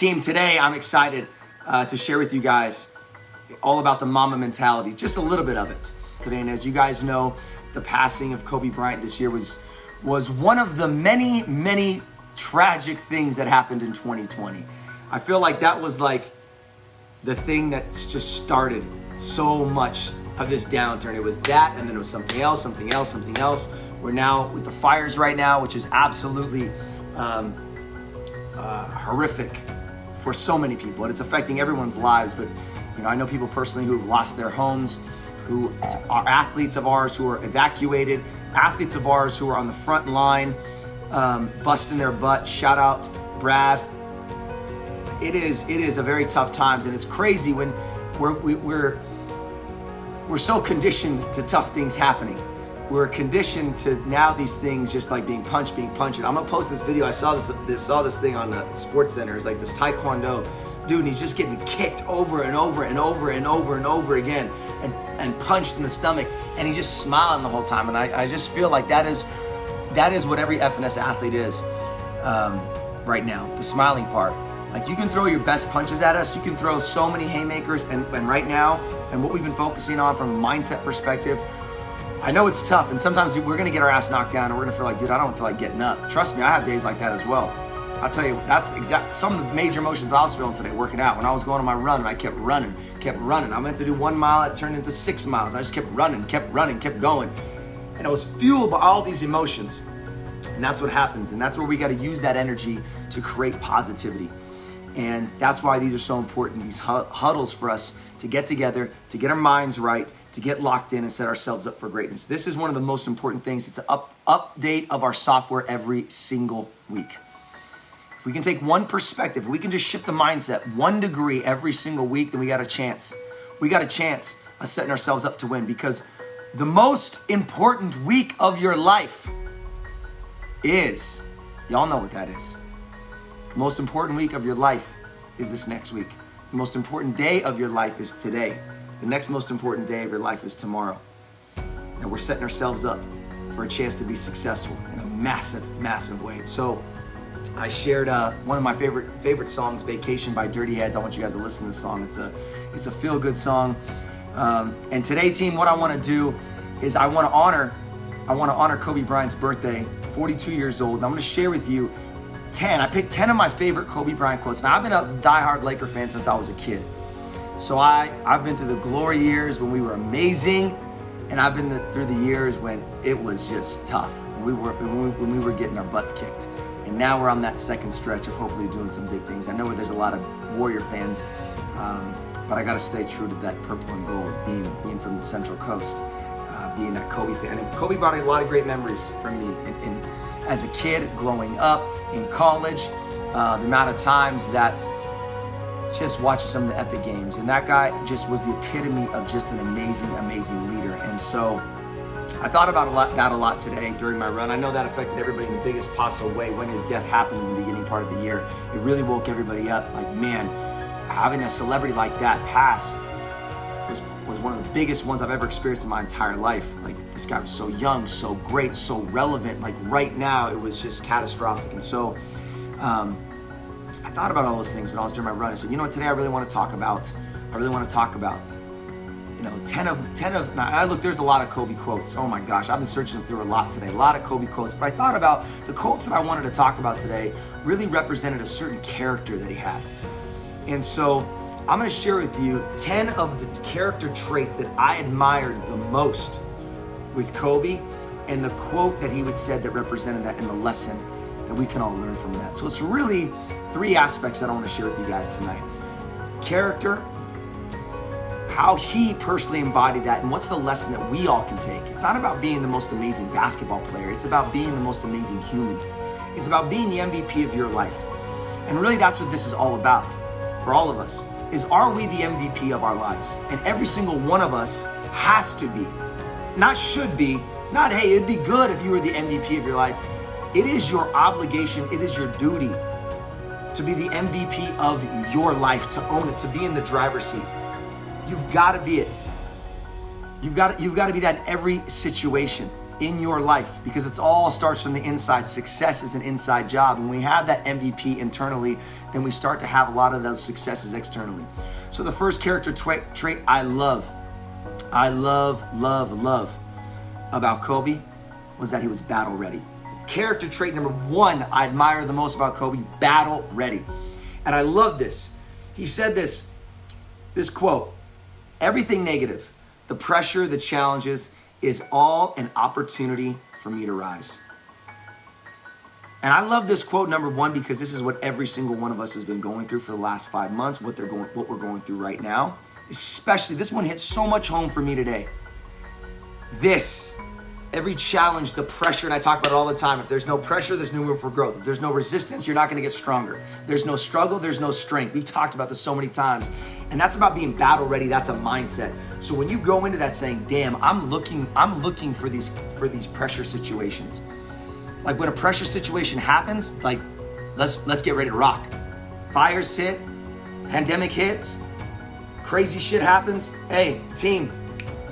Team, today I'm excited to share with you guys all about the mama mentality, just a little bit of it today. And as you guys know, the passing of Kobe Bryant this year was one of the many tragic things that happened in 2020. I feel like that was like the thing that's just started so much of this downturn. It was that, and then it was something else. We're now with the fires right now, which is absolutely horrific for so many people, and it's affecting everyone's lives. But I know people personally who have lost their homes, who are athletes of ours who are evacuated, athletes of ours who are on the front line, busting their butt. Shout out Brad. It is a very tough times, and it's crazy when we're so conditioned to tough things happening. We're conditioned to now these things just like being punched. I'm gonna post this video. I saw this thing on the Sports Center. It's like this Taekwondo dude, and he's just getting kicked over and over again, and punched in the stomach, and he's just smiling the whole time. And I just feel like that is what every FNS athlete is right now. The smiling part. Like, you can throw your best punches at us. You can throw so many haymakers, and right now, and what we've been focusing on from a mindset perspective, I know it's tough, and sometimes we're gonna get our ass knocked down, and we're gonna feel like, dude, I don't feel like getting up. Trust me, I have days like that as well. I'll tell you, that's some of the major emotions I was feeling today working out. When I was going on my run, and I kept running. I meant to do 1 mile, it turned into 6 miles. I just kept running, kept going. And I was fueled by all these emotions. And that's what happens, and that's where we gotta use that energy to create positivity. And that's why these are so important, these huddles for us to get together, to get our minds right, to get locked in and set ourselves up for greatness. This is one of the most important things. It's an update of our software every single week. If we can take one perspective, we can just shift the mindset 1 degree every single week, then we got a chance. We got a chance of setting ourselves up to win, because the most important week of your life is, y'all know what that is. The most important week of your life is this next week. The most important day of your life is today. The next most important day of your life is tomorrow. And we're setting ourselves up for a chance to be successful in a massive way. So I shared one of my favorite songs, Vacation by Dirty Heads. I want you guys to listen to this song. It's a feel-good song. And today, team, what I want to do is I want to honor Kobe Bryant's birthday, 42 years old. And I'm going to share with you I picked 10 of my favorite Kobe Bryant quotes. Now, I've been a diehard Laker fan since I was a kid. So I've been through the glory years when we were amazing, and I've been through the years when it was just tough, when we were getting our butts kicked. And now we're on that second stretch of hopefully doing some big things. I know there's a lot of Warrior fans, but I got to stay true to that purple and gold, being from the Central Coast, being that Kobe fan. And Kobe brought a lot of great memories for me as a kid, growing up, in college, the amount of times that just watching some of the epic games. And that guy just was the epitome of just an amazing leader. And so I thought about that a lot today during my run. I know that affected everybody in the biggest possible way when his death happened in the beginning part of the year. It really woke everybody up. Like, man, having a celebrity like that pass was one of the biggest ones I've ever experienced in my entire life. Like, this guy was so young, so great, so relevant. Like, right now, it was just catastrophic. And so I thought about all those things when I was doing my run. I said, you know what, today I really want to talk about, 10 of, now look, there's a lot of Kobe quotes. Oh my gosh, I've been searching through a lot today, a lot of Kobe quotes. But I thought about the quotes that I wanted to talk about today really represented a certain character that he had. And so I'm going to share with you 10 of the character traits that I admired the most with Kobe, and the quote that he would said that represented that, and the lesson that we can all learn from that. So it's really 3 aspects that I want to share with you guys tonight. Character, how he personally embodied that, and what's the lesson that we all can take. It's not about being the most amazing basketball player. It's about being the most amazing human. It's about being the MVP of your life. And really, that's what this is all about for all of us, is, are we the MVP of our lives? And every single one of us has to be, not should be, not, hey, it'd be good if you were the MVP of your life. It is your obligation, it is your duty to be the MVP of your life, to own it, to be in the driver's seat. You've got to be it. You've got to be that in every situation. in your life, because it's all starts from the inside. Success is an inside job. When we have that MVP internally, then we start to have a lot of those successes externally. So the first character trait I love about Kobe was that he was battle ready. Character trait number one I admire the most about Kobe, battle ready. And I love this. He said this quote, "Everything negative, the pressure, the challenges, is all an opportunity for me to rise." And I love this quote, number one, because this is what every single one of us has been going through for the last 5 months, what we're going through right now. Especially, this one hits so much home for me today. Every challenge, the pressure, and I talk about it all the time. If there's no pressure, there's no room for growth. If there's no resistance, you're not gonna get stronger. There's no struggle, there's no strength. We've talked about this so many times. And that's about being battle ready. That's a mindset. So when you go into that saying, damn, I'm looking for these pressure situations. Like when a pressure situation happens, like let's get ready to rock. Fires hit, pandemic hits, crazy shit happens. Hey, team,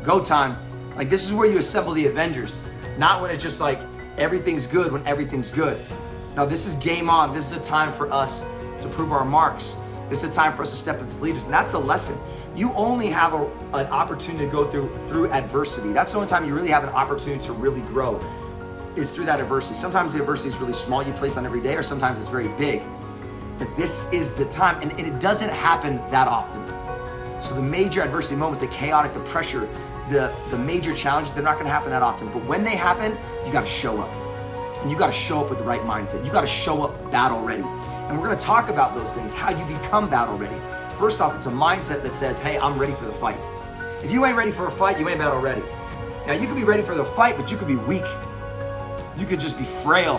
go time. Like this is where you assemble the Avengers, not when it's just like everything's good when everything's good. Now this is game on. This is a time for us to prove our marks. This is a time for us to step up as leaders, and that's the lesson. You only have an opportunity to go through adversity. That's the only time you really have an opportunity to really grow, is through that adversity. Sometimes the adversity is really small, you place on every day, or sometimes it's very big. But this is the time, and it doesn't happen that often. So the major adversity moments, the chaotic, the pressure, the major challenges, they're not gonna happen that often. But when they happen, you gotta show up. And you gotta show up with the right mindset. You gotta show up battle ready. And we're gonna talk about those things, how you become battle ready. First off, it's a mindset that says, hey, I'm ready for the fight. If you ain't ready for a fight, you ain't battle ready. Now you could be ready for the fight, but you could be weak. You could just be frail.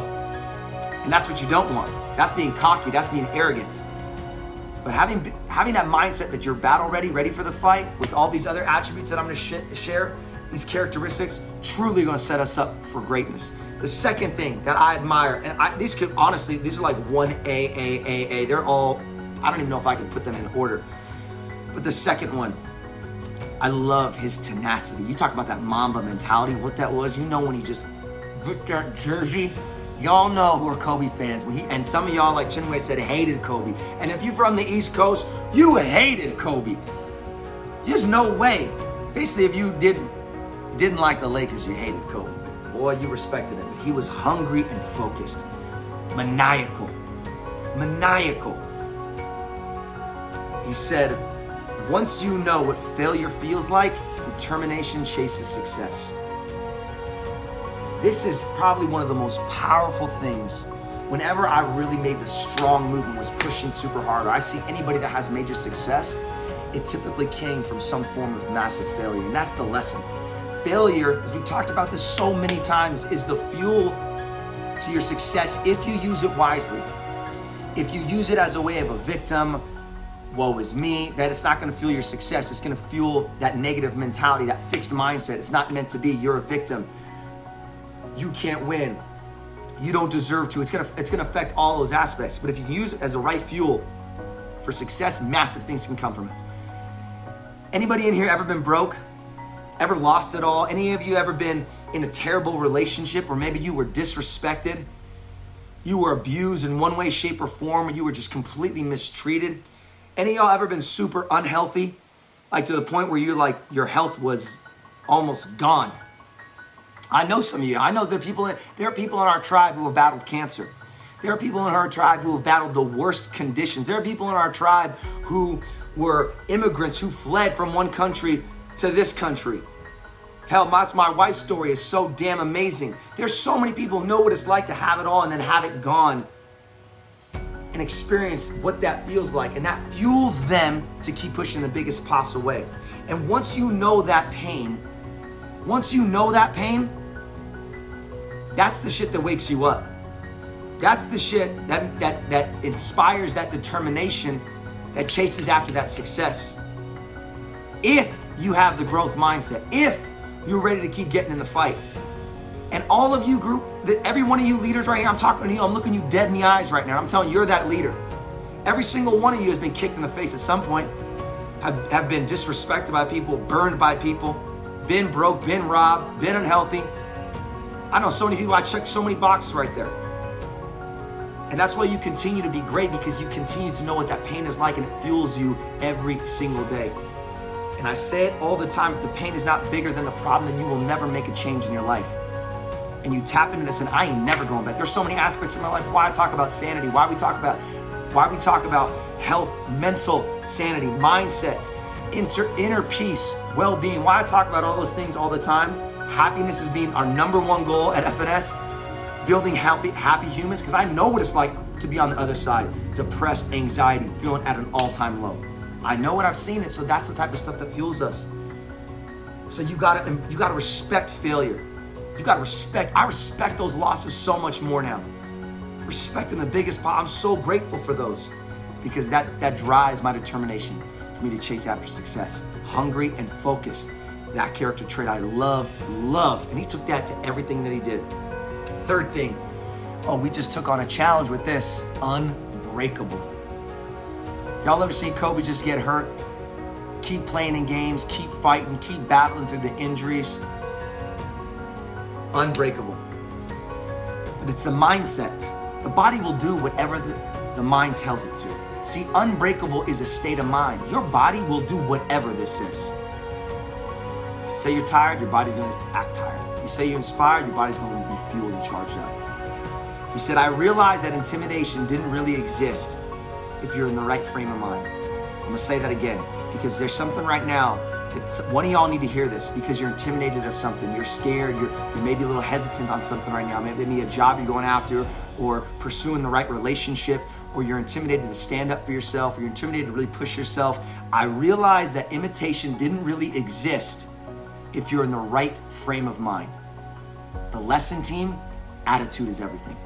And that's what you don't want. That's being cocky, that's being arrogant. But having that mindset that you're battle ready for the fight, with all these other attributes that I'm gonna share, these characteristics, truly gonna set us up for greatness. The second thing that I admire, and these are like 1A. They're all, I don't even know if I can put them in order. But the second one, I love his tenacity. You talk about that Mamba mentality, what that was. You know when he just ripped that jersey. Y'all know who are Kobe fans. And some of y'all, like 𝐂𝐄 said, hated Kobe. And if you're from the East Coast, you hated Kobe. There's no way. Basically, if you didn't like the Lakers, you hated Kobe. Boy, you respected him. But he was hungry and focused. Maniacal. He said, once you know what failure feels like, determination chases success. This is probably one of the most powerful things. Whenever I really made a strong move and was pushing super hard, or I see anybody that has major success, it typically came from some form of massive failure. And that's the lesson. Failure, as we've talked about this so many times, is the fuel to your success if you use it wisely. If you use it as a way of a victim, woe is me, that it's not gonna fuel your success. It's gonna fuel that negative mentality, that fixed mindset. It's not meant to be. You're a victim. You can't win. You don't deserve to. It's gonna affect all those aspects. But if you can use it as a right fuel for success, massive things can come from it. Anybody in here ever been broke? Ever lost it all? Any of you ever been in a terrible relationship, or maybe you were disrespected? You were abused in one way, shape, or form, or you were just completely mistreated? Any of y'all ever been super unhealthy? Like to the point where your health was almost gone? I know some of you. I know there are people in our tribe who have battled cancer. There are people in our tribe who have battled the worst conditions. There are people in our tribe who were immigrants who fled from one country to this country. Hell, my wife's story is so damn amazing. There's so many people who know what it's like to have it all and then have it gone and experience what that feels like. And that fuels them to keep pushing the biggest possible way. And once you know that pain, that's the shit that wakes you up. That's the shit that inspires that determination that chases after that success. If you have the growth mindset, if you're ready to keep getting in the fight. And all of you group, every one of you leaders right here, I'm talking to you, I'm looking you dead in the eyes right now. I'm telling you, you're that leader. Every single one of you has been kicked in the face at some point, have been disrespected by people, burned by people, been broke, been robbed, been unhealthy. I know so many people, I check so many boxes right there. And that's why you continue to be great, because you continue to know what that pain is like, and it fuels you every single day. And I say it all the time, if the pain is not bigger than the problem, then you will never make a change in your life. And you tap into this, and I ain't never going back. There's so many aspects of my life. Why I talk about sanity, why we talk about health, mental sanity, mindset, inner peace, well-being. Why I talk about all those things all the time. Happiness is being our #1 goal at FNS. Building happy humans, because I know what it's like to be on the other side. Depressed, anxiety, feeling at an all-time low. I know it, I've seen it, so that's the type of stuff that fuels us. So you gotta respect failure. I respect those losses so much more now. Respecting the biggest part, I'm so grateful for those, because that drives my determination for me to chase after success. Hungry and focused, that character trait I love, and he took that to everything that he did. Third thing, we just took on a challenge with this, unbreakable. Y'all ever seen Kobe just get hurt? Keep playing in games, keep fighting, keep battling through the injuries. Unbreakable. But it's the mindset. The body will do whatever the mind tells it to. See, unbreakable is a state of mind. Your body will do whatever this is. If you say you're tired, your body's gonna act tired. You say you're inspired, your body's gonna be fueled and charged up. He said, I realized that intimidation didn't really exist if you're in the right frame of mind. I'm gonna say that again, because there's something right now that one of y'all need to hear this, because you're intimidated of something, you're scared, you're maybe a little hesitant on something right now, maybe a job you're going after, or pursuing the right relationship, or you're intimidated to stand up for yourself, or you're intimidated to really push yourself. I realized that imitation didn't really exist if you're in the right frame of mind. The lesson, team, attitude is everything.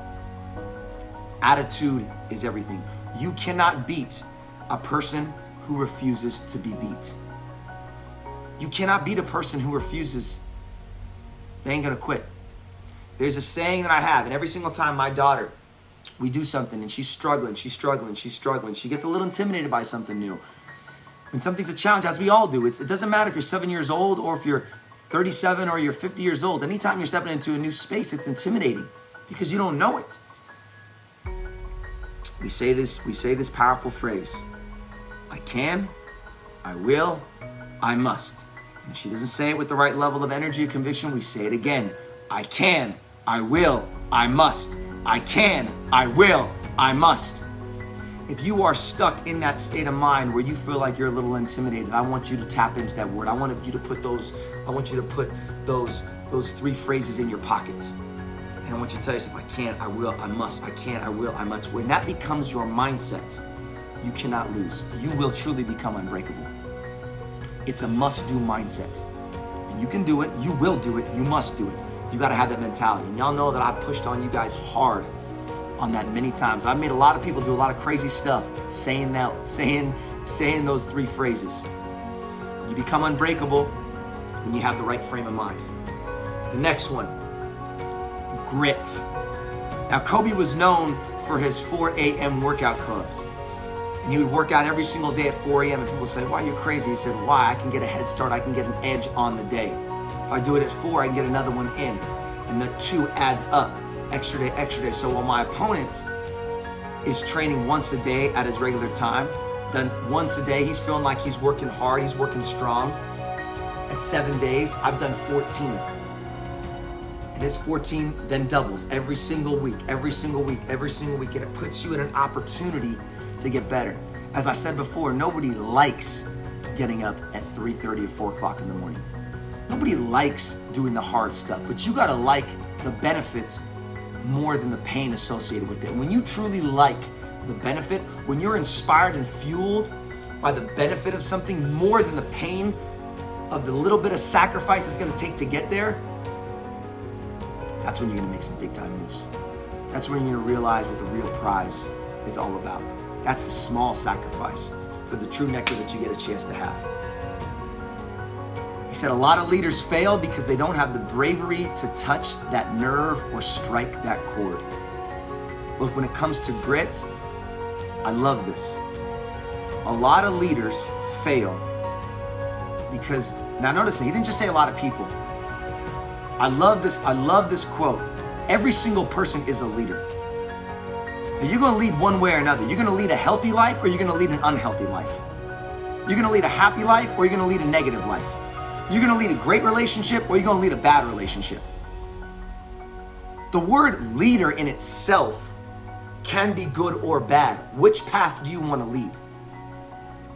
Attitude is everything. You cannot beat a person who refuses to be beat. You cannot beat a person who refuses. They ain't gonna quit. There's a saying that I have, and every single time my daughter, we do something and she's struggling. She gets a little intimidated by something new. When something's a challenge, as we all do, it doesn't matter if you're 7 years old or if you're 37 or you're 50 years old. Anytime you're stepping into a new space, it's intimidating because you don't know it. We say this powerful phrase, I can, I will, I must. And if she doesn't say it with the right level of energy or conviction, we say it again. I can, I will, I must. I can, I will, I must. If you are stuck in that state of mind where you feel like you're a little intimidated, I want you to tap into that word. I want you to put those 3 phrases in your pocket. And I want you to tell yourself, I can, I will, I must. I can, I will, I must. When that becomes your mindset, you cannot lose. You will truly become unbreakable. It's a must-do mindset. And you can do it, you will do it, you must do it. You gotta have that mentality. And y'all know that I've pushed on you guys hard on that many times. I've made a lot of people do a lot of crazy stuff saying those 3 phrases. You become unbreakable when you have the right frame of mind. The next one, grit. Now, Kobe was known for his 4 a.m. workout clubs. And he would work out every single day at 4 a.m. and people say, why, you're crazy. He said, why? I can get a head start. I can get an edge on the day. If I do it at 4, I can get another one in. And the 2 adds up. Extra day. So while my opponent is training once a day at his regular time, then once a day, he's feeling like he's working hard, he's working strong. At 7 days, I've done 14. And his 14 then doubles every single week. And it puts you in an opportunity to get better. As I said before, nobody likes getting up at 3:30 or 4 o'clock in the morning. Nobody likes doing the hard stuff, but you gotta like the benefits more than the pain associated with it. When you truly like the benefit, when you're inspired and fueled by the benefit of something more than the pain of the little bit of sacrifice it's gonna take to get there, that's when you're gonna make some big time moves. That's when you're gonna realize what the real prize is all about. That's the small sacrifice for the true nectar that you get a chance to have. He said a lot of leaders fail because they don't have the bravery to touch that nerve or strike that chord. Look, when it comes to grit, I love this. A lot of leaders fail because, now notice, he didn't just say a lot of people. I love this quote. Every single person is a leader. And you're gonna lead one way or another. You're gonna lead a healthy life or you're gonna lead an unhealthy life. You're gonna lead a happy life or you're gonna lead a negative life. You're gonna lead a great relationship or you're gonna lead a bad relationship. The word leader in itself can be good or bad. Which path do you want to lead?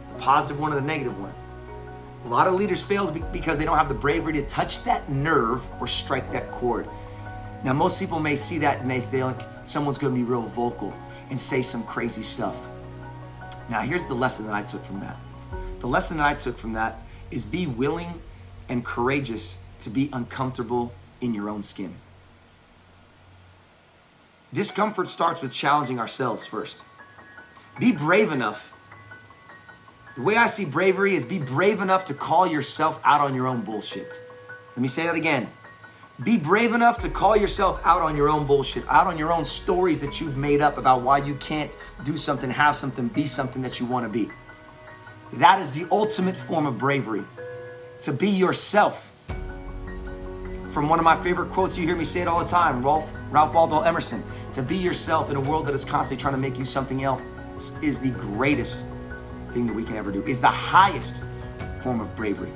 The positive one or the negative one? A lot of leaders fail because they don't have the bravery to touch that nerve or strike that chord. Now, most people may see that and they think someone's going to be real vocal and say some crazy stuff. Now, here's the lesson that I took from that. The lesson that I took from that is be willing and courageous to be uncomfortable in your own skin. Discomfort starts with challenging ourselves first. Be brave enough. The way I see bravery is be brave enough to call yourself out on your own bullshit. Let me say that again. Be brave enough to call yourself out on your own bullshit, out on your own stories that you've made up about why you can't do something, have something, be something that you want to be. That is the ultimate form of bravery. To be yourself. From one of my favorite quotes, you hear me say it all the time, Ralph Waldo Emerson. To be yourself in a world that is constantly trying to make you something else is the greatest thing that we can ever do, is the highest form of bravery.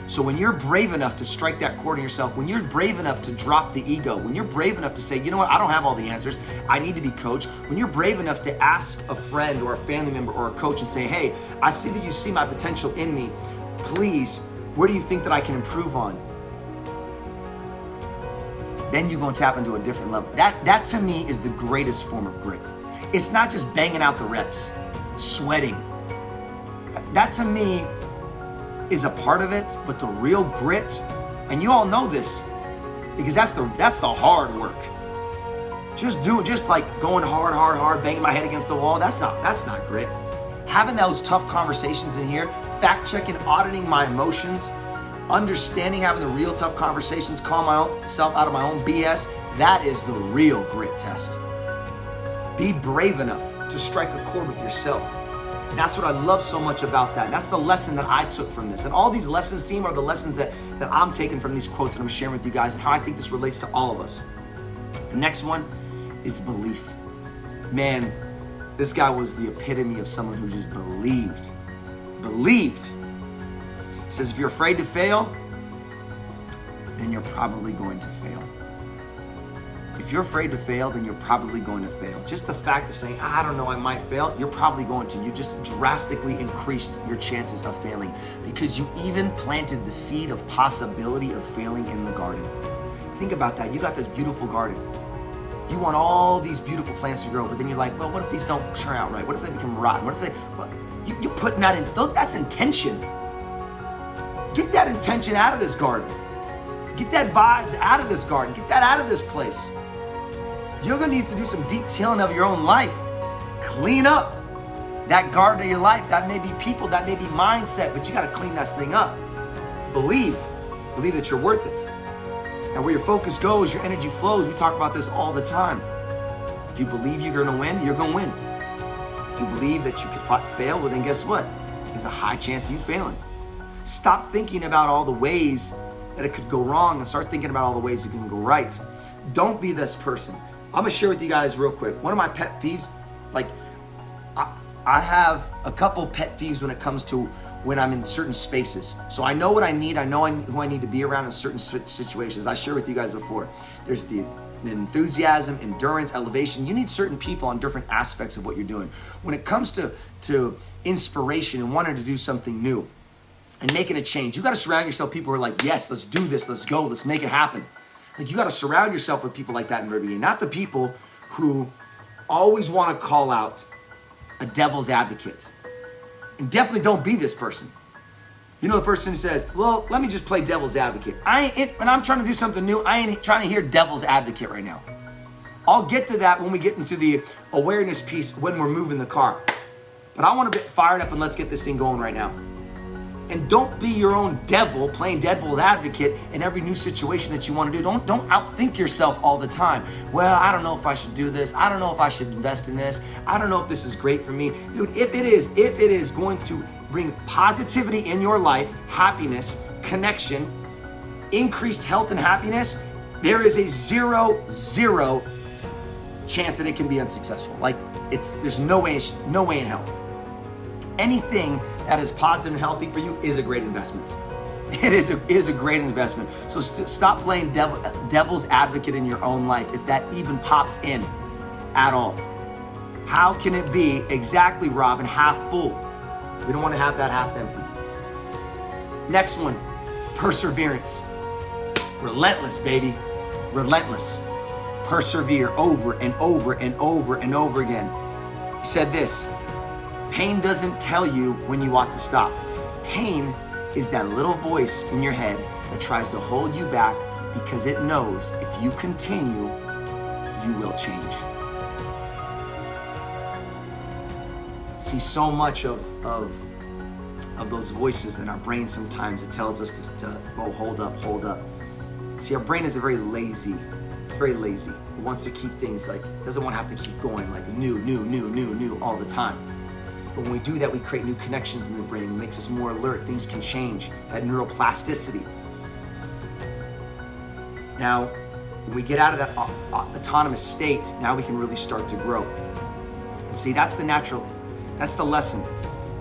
So when you're brave enough to strike that chord in yourself, when you're brave enough to drop the ego, when you're brave enough to say, you know what, I don't have all the answers, I need to be coached, when you're brave enough to ask a friend or a family member or a coach and say, hey, I see that you see my potential in me, please, where do you think that I can improve on? Then you're gonna tap into a different level. That to me is the greatest form of grit. It's not just banging out the reps, sweating. That to me is a part of it, but the real grit, and you all know this, because that's the hard work. Just like going hard, banging my head against the wall, that's not grit. Having those tough conversations in here, fact checking, auditing my emotions, understanding, having the real tough conversations, calling myself out of my own BS, that is the real grit test. Be brave enough to strike a chord with yourself. And that's what I love so much about that. And that's the lesson that I took from this. And all these lessons, team, are the lessons that I'm taking from these quotes that I'm sharing with you guys and how I think this relates to all of us. The next one is belief. Man, this guy was the epitome of someone who just believed. He says, if you're afraid to fail, then you're probably going to fail. If you're afraid to fail, then you're probably going to fail. Just the fact of saying, I don't know, I might fail, you're probably going to. You just drastically increased your chances of failing because you even planted the seed of possibility of failing in the garden. Think about that. You got this beautiful garden. You want all these beautiful plants to grow, but then you're like, well, what if these don't turn out right? What if they become rotten? What if they, well, you're putting that in, that's intention. Get that intention out of this garden. Get that vibes out of this garden. Get that out of this place. You're gonna need to do some deep tilling of your own life. Clean up that garden of your life. That may be people, that may be mindset, but you gotta clean that thing up. Believe that you're worth it. And where your focus goes, your energy flows. We talk about this all the time. If you believe you're gonna win, you're gonna win. If you believe that you could fail, well then guess what? There's a high chance of you failing. Stop thinking about all the ways that it could go wrong and start thinking about all the ways it can go right. Don't be this person. I'm gonna share with you guys real quick. One of my pet peeves, like I have a couple pet peeves when it comes to when I'm in certain spaces. So I know what I need. I know who I need to be around in certain situations. I shared with you guys before. There's the enthusiasm, endurance, elevation. You need certain people on different aspects of what you're doing. When it comes to inspiration and wanting to do something new and making a change, you gotta surround yourself with people who are like, yes, let's do this, let's go, let's make it happen. Like you gotta surround yourself with people like that in the very beginning, not the people who always wanna call out a devil's advocate. And definitely don't be this person. You know, the person who says, well, let me just play devil's advocate. When I'm trying to do something new, I ain't trying to hear devil's advocate right now. I'll get to that when we get into the awareness piece when we're moving the car. But I wanna get fired up and let's get this thing going right now. And don't be your own devil playing devil's advocate in every new situation that you want to do. Don't outthink yourself all the time. Well, I don't know if I should do this. I don't know if I should invest in this. I don't know if this is great for me. Dude, if it is going to bring positivity in your life, happiness, connection, increased health and happiness, there is a 0 chance that it can be unsuccessful. Like there's no way in hell. Anything that is positive and healthy for you is a great investment. It is a great investment. So stop playing devil's advocate in your own life, if that even pops in at all. How can it be exactly, Robin, half full? We don't want to have that half empty. Next one, perseverance. Relentless, baby. Relentless. Persevere over and over and over and over again. He said this, pain doesn't tell you when you ought to stop. Pain is that little voice in your head that tries to hold you back because it knows if you continue, you will change. See, so much of those voices in our brain sometimes, it tells us to oh, hold up. See, our brain is very lazy. It's very lazy. It wants to keep things like, doesn't want to have to keep going like new all the time. But when we do that, we create new connections in the brain. It makes us more alert. Things can change. That neuroplasticity. Now, when we get out of that autonomous state, now we can really start to grow. And see, that's the lesson.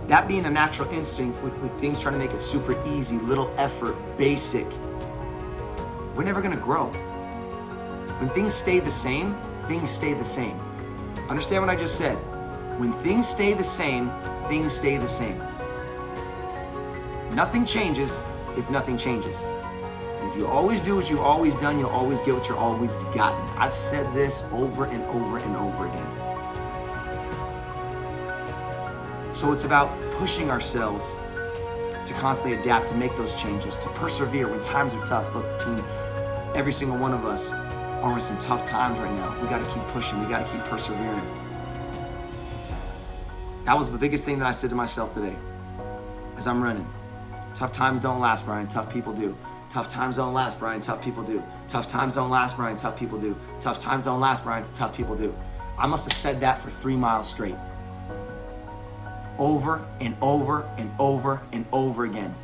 That being the natural instinct with things trying to make it super easy, little effort, basic, we're never gonna grow. When things stay the same, things stay the same. Understand what I just said? When things stay the same, things stay the same. Nothing changes if nothing changes. And if you always do what you've always done, you'll always get what you're always gotten. I've said this over and over and over again. So it's about pushing ourselves to constantly adapt, to make those changes, to persevere when times are tough. Look, team, every single one of us are in some tough times right now. We gotta keep pushing, we gotta keep persevering. That was the biggest thing that I said to myself today as I'm running. Tough times don't last, Brian, tough people do. Tough times don't last, Brian, tough people do. Tough times don't last, Brian, tough people do. Tough times don't last, Brian, tough people do. I must have said that for 3 miles straight. Over and over and over and over again.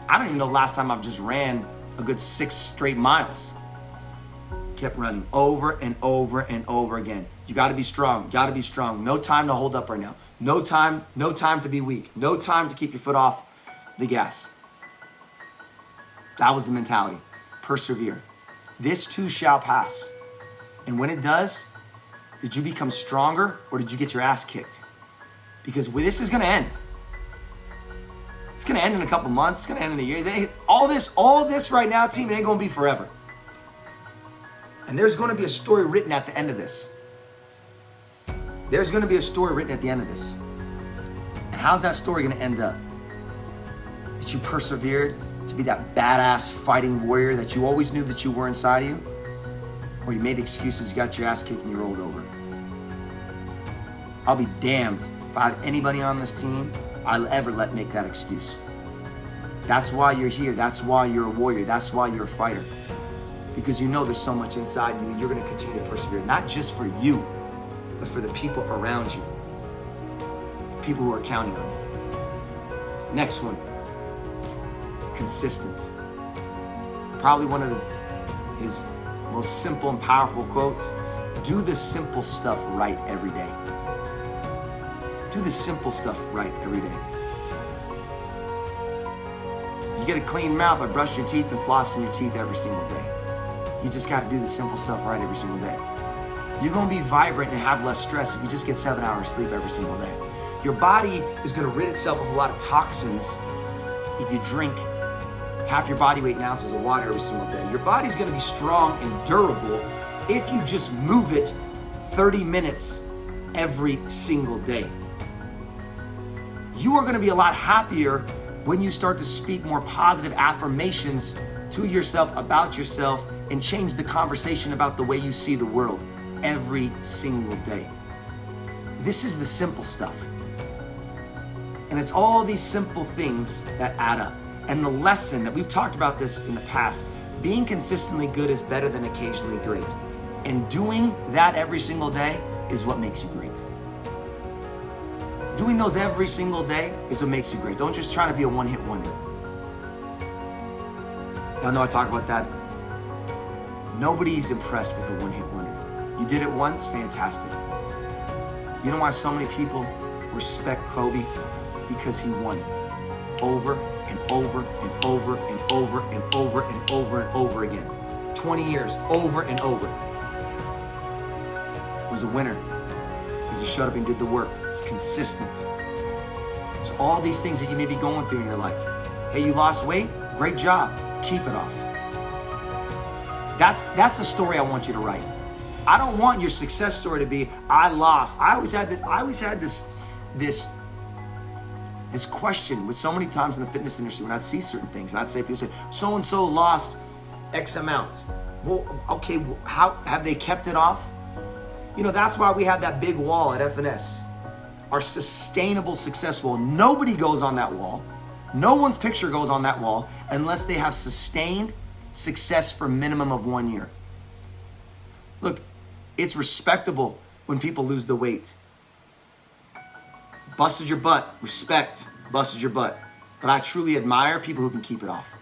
I don't even know the last time I've just ran a good 6 straight miles. Kept running over and over and over again. You gotta be strong, gotta be strong. No time to hold up right now. No time to be weak. No time to keep your foot off the gas. That was the mentality. Persevere. This too shall pass. And when it does, did you become stronger or did you get your ass kicked? Because this is gonna end. It's gonna end in a couple months, it's gonna end in a year. All this right now, team, it ain't gonna be forever. And there's gonna be a story written at the end of this. There's gonna be a story written at the end of this. And how's that story gonna end up? That you persevered to be that badass fighting warrior that you always knew that you were inside of you? Or you made excuses, you got your ass kicked and you rolled over? I'll be damned if I have anybody on this team I'll ever let make that excuse. That's why you're here. That's why you're a warrior. That's why you're a fighter. Because you know there's so much inside you and you're gonna continue to persevere, not just for you, but for the people around you, the people who are counting on you. Next one, consistent. Probably one of his most simple and powerful quotes, do the simple stuff right every day. Do the simple stuff right every day. You get a clean mouth by brushing your teeth and flossing your teeth every single day. You just gotta do the simple stuff right every single day. You're gonna be vibrant and have less stress if you just get 7 hours sleep every single day. Your body is gonna rid itself of a lot of toxins if you drink half your body weight in ounces of water every single day. Your body's gonna be strong and durable if you just move it 30 minutes every single day. You are gonna be a lot happier when you start to speak more positive affirmations to yourself, about yourself, and change the conversation about the way you see the world every single day. This is the simple stuff. And it's all these simple things that add up. And the lesson that we've talked about this in the past, being consistently good is better than occasionally great. And doing that every single day is what makes you great. Doing those every single day is what makes you great. Don't just try to be a one-hit wonder. Y'all know I talk about that. Nobody's impressed with a one-hit wonder. You did it once, fantastic. You know why so many people respect Kobe? Because he won over and over and over and over and over and over and over again. 20 years, over and over. He was a winner because he showed up and did the work. He's consistent. So all these things that you may be going through in your life. Hey, you lost weight? Great job. Keep it off. That's the story I want you to write. I don't want your success story to be, I lost. I always had this question with so many times in the fitness industry when I'd see certain things. And I'd say, people say, so-and-so lost X amount. Well, okay, how have they kept it off? You know, that's why we had that big wall at FNS. Our sustainable success wall. Nobody goes on that wall. No one's picture goes on that wall unless they have sustained success for a minimum of 1 year. Look, it's respectable when people lose the weight. Busted your butt, respect, busted your butt. But I truly admire people who can keep it off.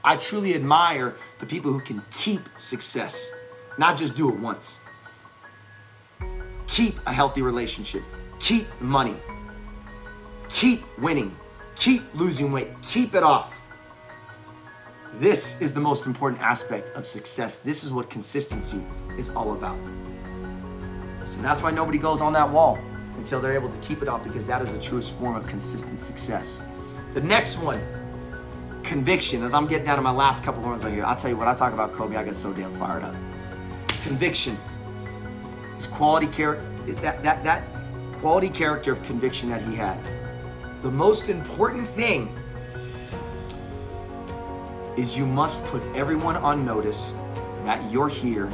I truly admire the people who can keep success, not just do it once. Keep a healthy relationship, keep money, keep winning, keep losing weight, keep it off. This is the most important aspect of success. This is what consistency is all about. So that's why nobody goes on that wall until they're able to keep it off, because that is the truest form of consistent success. The next one, conviction. As I'm getting down to my last couple ones on here, I'll tell you what, I talk about Kobe, I get so damn fired up. Conviction. His quality character, that quality character of conviction that he had. The most important thing is you must put everyone on notice that you're here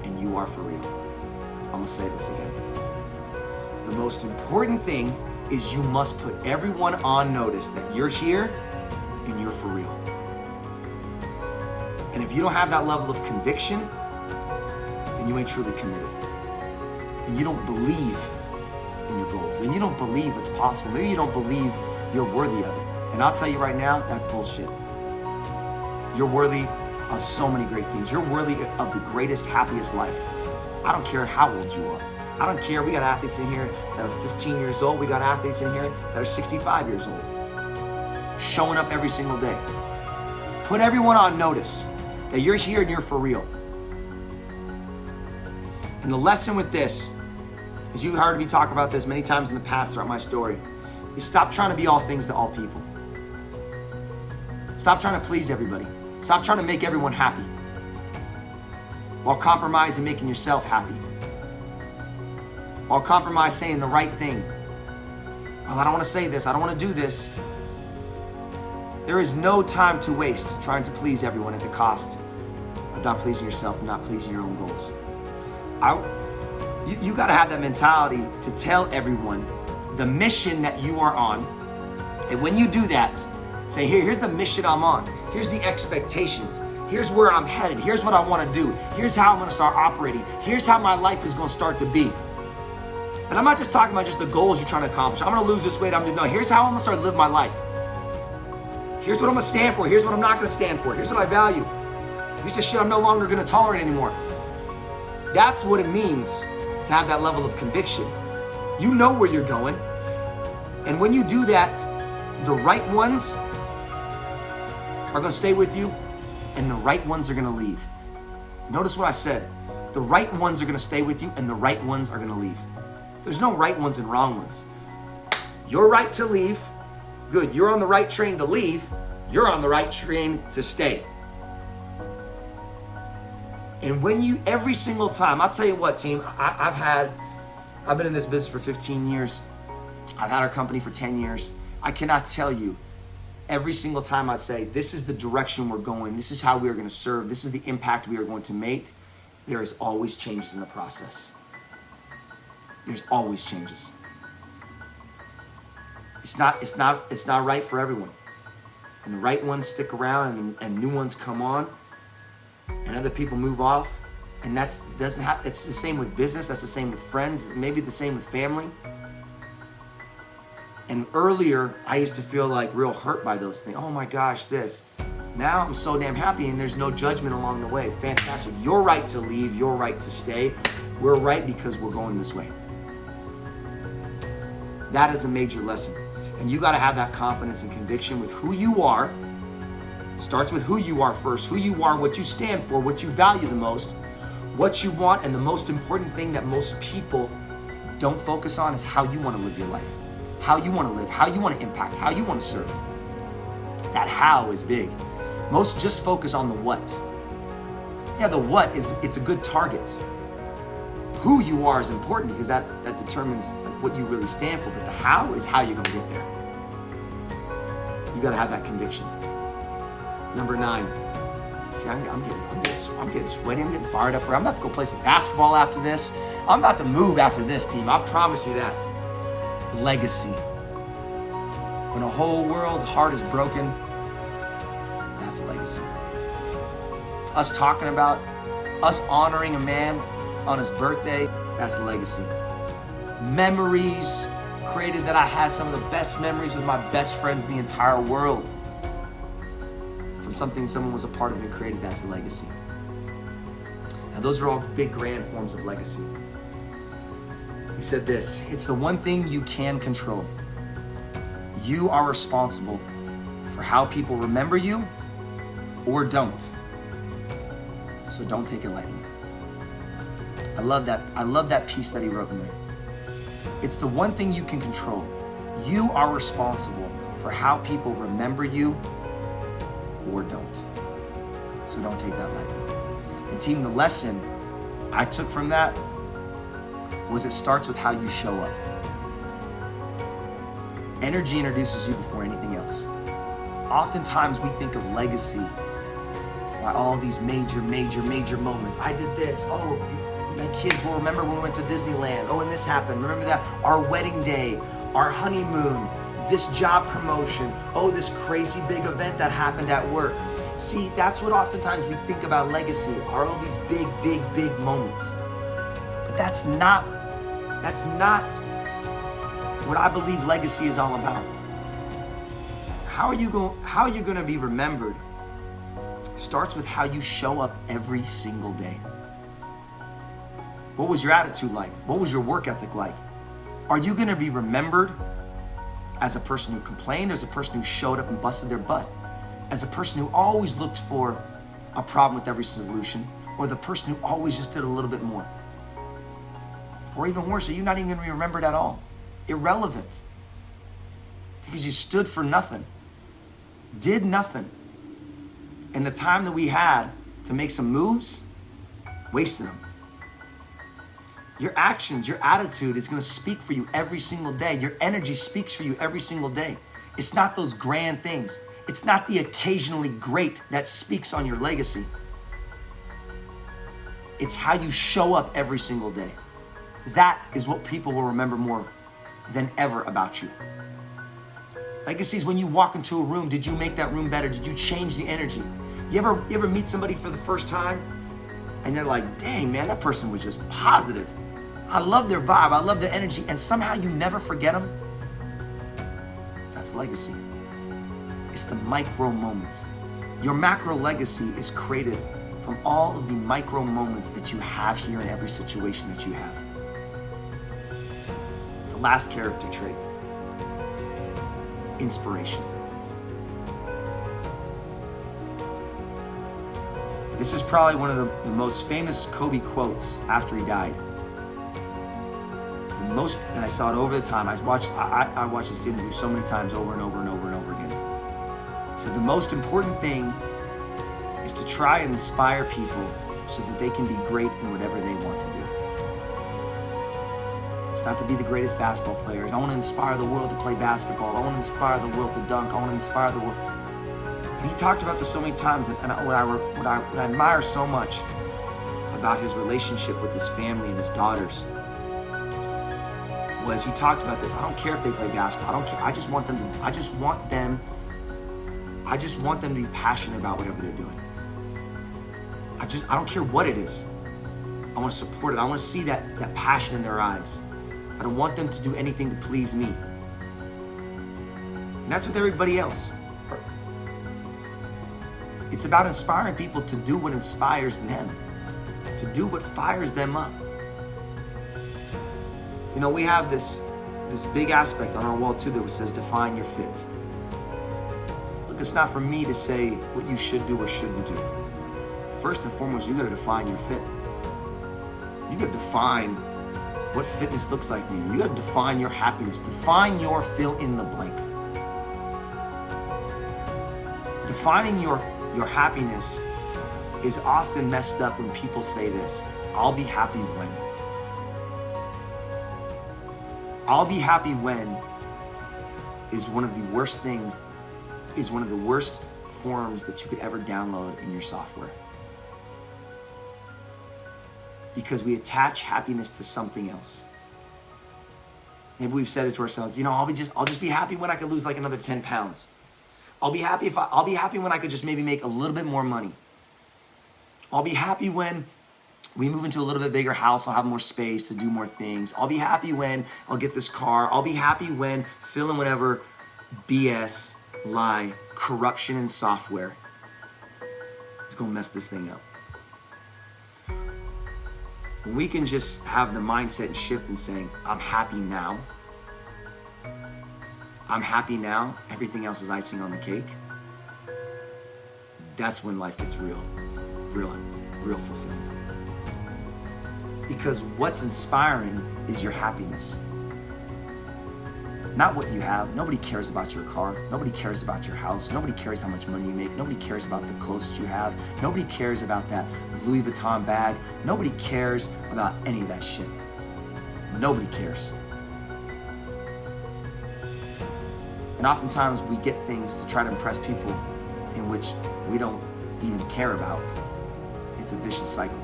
and you are for real. I'm gonna say this again. The most important thing is you must put everyone on notice that you're here and you're for real. And if you don't have that level of conviction, then you ain't truly committed. And you don't believe in your goals. Then you don't believe it's possible. Maybe you don't believe you're worthy of it. And I'll tell you right now, that's bullshit. You're worthy of so many great things. You're worthy of the greatest, happiest life. I don't care how old you are. I don't care. We got athletes in here that are 15 years old. We got athletes in here that are 65 years old. Showing up every single day. Put everyone on notice that you're here and you're for real. And the lesson with this, as you've heard me talk about this many times in the past throughout my story, is stop trying to be all things to all people. Stop trying to please everybody. Stop trying to make everyone happy while compromising making yourself happy. While compromise saying the right thing. Well, I don't want to say this. I don't want to do this. There is no time to waste trying to please everyone at the cost of not pleasing yourself and not pleasing your own goals. You got to have that mentality to tell everyone the mission that you are on. And when you do that, say, here's the mission I'm on. Here's the expectations. Here's where I'm headed. Here's what I want to do. Here's how I'm going to start operating. Here's how my life is going to start to be. And I'm not just talking about just the goals you're trying to accomplish. I'm going to lose this weight. Here's how I'm going to start to live my life. Here's what I'm going to stand for. Here's what I'm not going to stand for. Here's what I value. Here's the shit I'm no longer going to tolerate anymore. That's what it means to have that level of conviction. You know where you're going. And when you do that, the right ones are going to stay with you and the right ones are going to leave. Notice what I said. The right ones are going to stay with you and the right ones are going to leave. There's no right ones and wrong ones. You're right to leave. Good. You're on the right train to leave. You're on the right train to stay. And when you, every single time, I'll tell you what, team, I've been in this business for 15 years. I've had our company for 10 years. I cannot tell you, every single time I'd say, this is the direction we're going. This is how we are going to serve. This is the impact we are going to make. There is always changes in the process. There's always changes. It's not right for everyone. And the right ones stick around and new ones come on and other people move off. And it's the same with business. That's the same with friends. Maybe the same with family. And earlier, I used to feel like real hurt by those things. Oh my gosh, this. Now I'm so damn happy and there's no judgment along the way. Fantastic. Your right to leave, your right to stay. We're right because we're going this way. That is a major lesson. And you got to have that confidence and conviction with who you are. It starts with who you are first. Who you are, what you stand for, what you value the most, what you want, and the most important thing that most people don't focus on is how you want to live your life. How you want to live, how you want to impact, how you want to serve. That how is big. Most just focus on the what. Yeah, the what it's a good target. Who you are is important because that determines what you really stand for, but the how is how you're gonna get there. You gotta have that conviction. Number 9. See, I'm getting sweaty, I'm getting fired up. I'm about to go play some basketball after this. I'm about to move after this, team. I promise you that. Legacy. When a whole world's heart is broken, that's a legacy. Us talking about, us honoring a man on his birthday, that's a legacy. Memories created that I had some of the best memories with my best friends in the entire world. From something someone was a part of and created, that's a legacy. Now those are all big, grand forms of legacy. He said this, it's the one thing you can control. You are responsible for how people remember you or don't. So don't take it lightly. I love that piece that he wrote in there. It's the one thing you can control. You are responsible for how people remember you or don't. So don't take that lightly. And team, the lesson I took from that was it starts with how you show up. Energy introduces you before anything else. Oftentimes we think of legacy by all these major moments. I did this. Oh, my kids will remember when we went to Disneyland. Oh, and this happened. Remember that? Our wedding day, our honeymoon, this job promotion. Oh, this crazy big event that happened at work. See, that's what oftentimes we think about legacy, are all these big moments. But that's not what I believe legacy is all about. How are you going to be remembered starts with how you show up every single day. What was your attitude like? What was your work ethic like? Are you going to be remembered as a person who complained, or as a person who showed up and busted their butt? As a person who always looked for a problem with every solution, or the person who always just did a little bit more? Or even worse, are you not even going to be remembered at all? Irrelevant. Because you stood for nothing, did nothing. And the time that we had to make some moves, wasted them. Your actions, your attitude is going to speak for you every single day. Your energy speaks for you every single day. It's not those grand things. It's not the occasionally great that speaks on your legacy. It's how you show up every single day. That is what people will remember more than ever about you. Legacy is when you walk into a room, did you make that room better? Did you change the energy? You ever meet somebody for the first time and they're like, dang man, that person was just positive. I love their vibe, I love their energy, and somehow you never forget them? That's legacy. It's the micro moments. Your macro legacy is created from all of the micro moments that you have here in every situation that you have. The last character trait, inspiration. This is probably one of the most famous Kobe quotes after he died. And I saw it over the time. I watched this interview so many times over and over and over and over again. He said the most important thing is to try and inspire people so that they can be great in whatever they want to do. It's not to be the greatest basketball players. I want to inspire the world to play basketball. I want to inspire the world to dunk. I want to inspire the world. And he talked about this so many times, and what I admire so much about his relationship with his family and his daughters was he talked about this. I don't care if they play basketball. I don't care. I just want them to be passionate about whatever they're doing. I don't care what it is. I want to support it. I want to see that passion in their eyes. I don't want them to do anything to please me. And that's with everybody else. It's about inspiring people to do what inspires them, to do what fires them up. You know, we have this big aspect on our wall too that says define your fit. Look, it's not for me to say what you should do or shouldn't do. First and foremost, you gotta define your fit. You gotta define what fitness looks like to you. You gotta define your happiness. Define your fill in the blank. Defining your happiness is often messed up when people say this: I'll be happy when. I'll be happy when is one of the worst things, is one of the worst forms that you could ever download in your software. Because we attach happiness to something else. Maybe we've said it to ourselves, you know, I'll just be happy when I could lose like another 10 pounds. I'll be happy when I could just maybe make a little bit more money. I'll be happy when we move into a little bit bigger house. I'll have more space to do more things. I'll be happy when I'll get this car. I'll be happy when fill in whatever BS, lie, corruption in software is gonna mess this thing up. When we can just have the mindset and shift and saying, I'm happy now. I'm happy now. Everything else is icing on the cake. That's when life gets real fulfilling. Because what's inspiring is your happiness. Not what you have. Nobody cares about your car. Nobody cares about your house. Nobody cares how much money you make. Nobody cares about the clothes that you have. Nobody cares about that Louis Vuitton bag. Nobody cares about any of that shit. Nobody cares. And oftentimes we get things to try to impress people in which we don't even care about. It's a vicious cycle.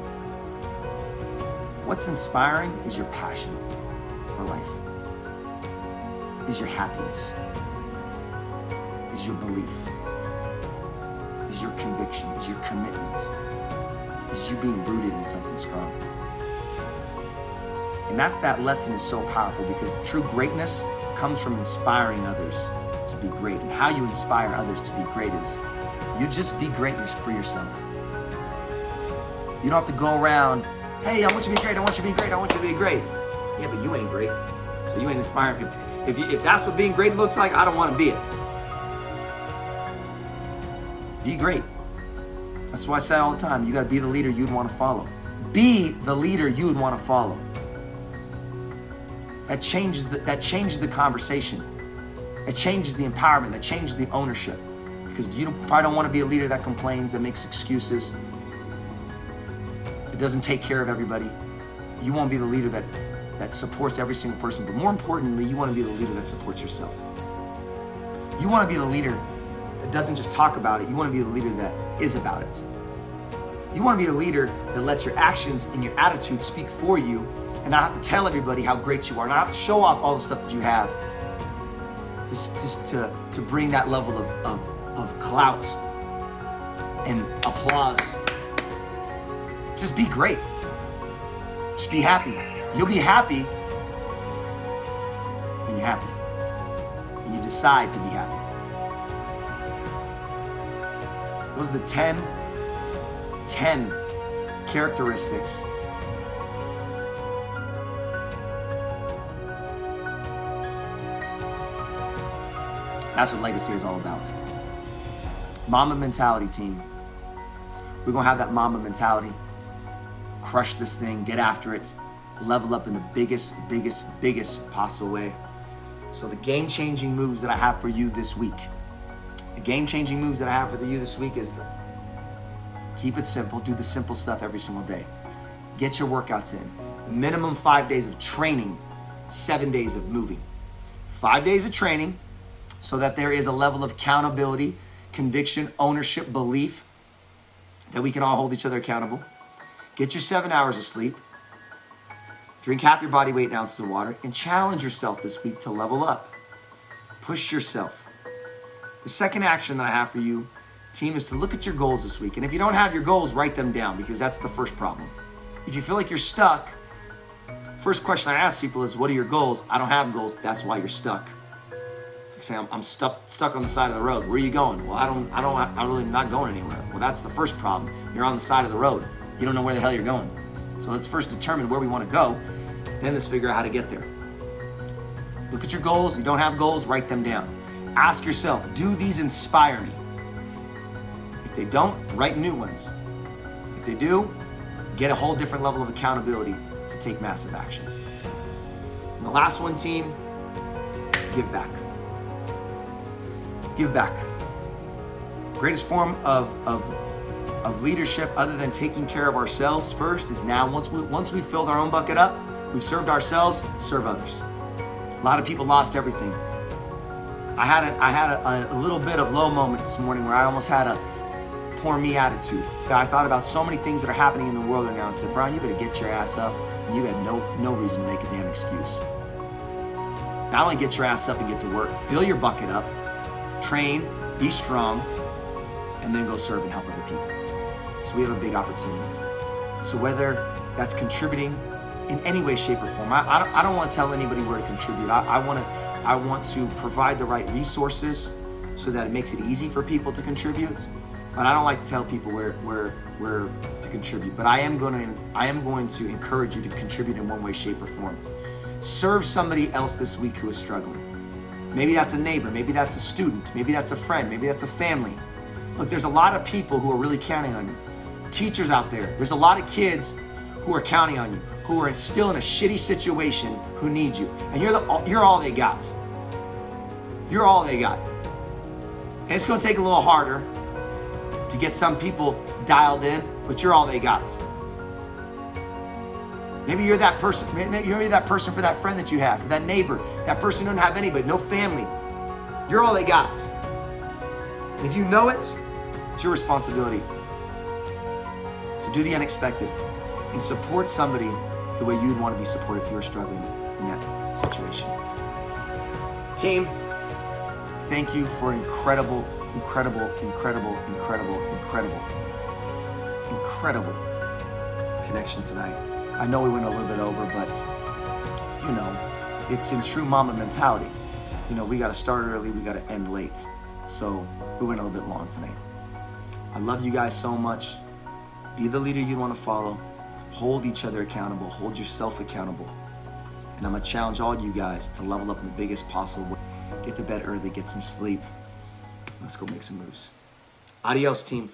What's inspiring is your passion for life, is your happiness, is your belief, is your conviction, is your commitment, is you being rooted in something strong. And that lesson is so powerful because true greatness comes from inspiring others to be great. And how you inspire others to be great is you just be great for yourself. You don't have to go around, hey, I want you to be great, I want you to be great, I want you to be great. Yeah, but you ain't great, so you ain't inspiring people. If that's what being great looks like, I don't want to be it. Be great. That's why I say all the time, you got to be the leader you'd want to follow. Be the leader you would want to follow. That changes the conversation. It changes the empowerment. That changes the ownership. Because you probably don't want to be a leader that complains, that makes excuses, that doesn't take care of everybody. You want to be the leader that supports every single person. But more importantly, you want to be the leader that supports yourself. You want to be the leader that doesn't just talk about it. You want to be the leader that is about it. You want to be the leader that lets your actions and your attitude speak for you and not have to tell everybody how great you are, not have to show off all the stuff that you have just to bring that level of clout and applause. Just be great. Just be happy. You'll be happy when you're happy. When you decide to be happy. Those are the 10 characteristics that's what legacy is all about. Mama mentality, team. We're gonna have that mama mentality. Crush this thing, get after it, level up in the biggest possible way. So the game-changing moves that I have for you this week, is keep it simple, do the simple stuff every single day. Get your workouts in. Minimum 5 days of training, 7 days of moving. 5 days of training so that there is a level of accountability, conviction, ownership, belief that we can all hold each other accountable. Get your 7 hours of sleep. Drink half your body weight in ounces of water and challenge yourself this week to level up. Push yourself. The second action that I have for you, team, is to look at your goals this week. And if you don't have your goals, write them down because that's the first problem. If you feel like you're stuck, first question I ask people is, what are your goals? I don't have goals. That's why you're stuck. It's like saying, I'm stuck on the side of the road. Where are you going? Well, I'm really not going anywhere. Well, that's the first problem. You're on the side of the road. You don't know where the hell you're going. So let's first determine where we want to go, then let's figure out how to get there. Look at your goals. If you don't have goals, write them down. Ask yourself, do these inspire me? If they don't, write new ones. If they do, get a whole different level of accountability to take massive action. And the last one, team, give back. Give back. Greatest form of leadership, other than taking care of ourselves first, is now once we've filled our own bucket up, we've served ourselves, serve others. A lot of people lost everything. I had a little bit of low moment this morning where I almost had a poor me attitude. I thought about so many things that are happening in the world right now and said, Brian, you better get your ass up, and you had no reason to make a damn excuse. Not only get your ass up and get to work, fill your bucket up, train, be strong, and then go serve and help other people. So we have a big opportunity. So whether that's contributing in any way, shape, or form, I don't want to tell anybody where to contribute. I want to provide the right resources so that it makes it easy for people to contribute. But I don't like to tell people where to contribute. But I am going to encourage you to contribute in one way, shape, or form. Serve somebody else this week who is struggling. Maybe that's a neighbor, maybe that's a student, maybe that's a friend, maybe that's a family. Look, there's a lot of people who are really counting on you. Teachers out there, there's a lot of kids who are counting on you, who are still in a shitty situation, who need you. And you're all they got. You're all they got. And it's gonna take a little harder to get some people dialed in, but you're all they got. Maybe you're that person. Maybe you're that person for that friend that you have, for that neighbor, that person who doesn't have anybody, no family. You're all they got. And if you know it, it's your responsibility. So do the unexpected and support somebody the way you'd want to be supported if you were struggling in that situation. Team, thank you for an incredible connection tonight. I know we went a little bit over, but it's in true mama mentality. We got to start early, we got to end late. So we went a little bit long tonight. I love you guys so much. Be the leader you want to follow. Hold each other accountable. Hold yourself accountable. And I'm going to challenge all you guys to level up in the biggest possible way. Get to bed early, get some sleep. Let's go make some moves. Adios, team.